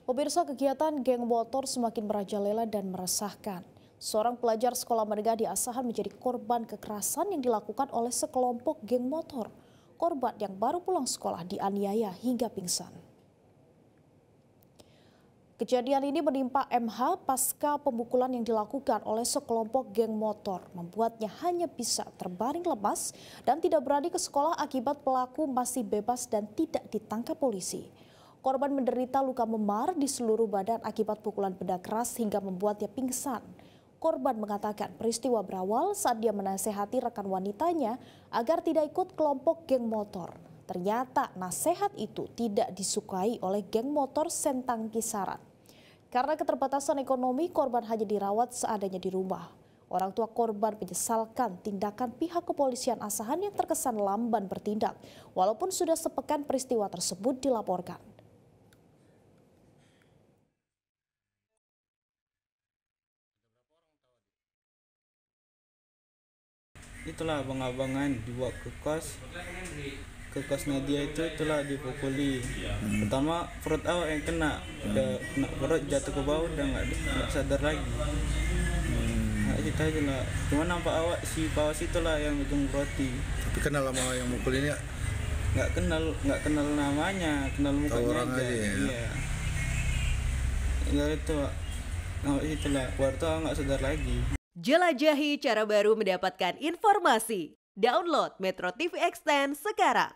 Pemirsa, kegiatan geng motor semakin merajalela dan meresahkan. Seorang pelajar sekolah menengah di Asahan menjadi korban kekerasan yang dilakukan oleh sekelompok geng motor. Korban yang baru pulang sekolah dianiaya hingga pingsan. Kejadian ini menimpa MH pasca pemukulan yang dilakukan oleh sekelompok geng motor, membuatnya hanya bisa terbaring lemas dan tidak berani ke sekolah akibat pelaku masih bebas dan tidak ditangkap polisi. Korban menderita luka memar di seluruh badan akibat pukulan benda keras hingga membuatnya pingsan. Korban mengatakan peristiwa berawal saat dia menasehati rekan wanitanya agar tidak ikut kelompok geng motor. Ternyata nasihat itu tidak disukai oleh geng motor Sentang Kisaran. Karena keterbatasan ekonomi, korban hanya dirawat seadanya di rumah. Orang tua korban menyesalkan tindakan pihak kepolisian Asahan yang terkesan lamban bertindak, walaupun sudah sepekan peristiwa tersebut dilaporkan. Itulah abang-abangan dibawa ke kosnya dia itulah dipukuli. Pertama perut awak yang kena, udah kena perut jatuh ke bawah, udah nggak sadar lagi. Nggak cerita aja lah. Cuma nampak awak si pawas itulah yang ujung roti. Tapi kenal sama yang mukul ini ya? Nggak kenal namanya, kenal mukanya orang aja. ya? Iya. Ya itu, nah itulah. Warta nggak sadar lagi. Jelajahi cara baru mendapatkan informasi. Download Metro TV Extend sekarang.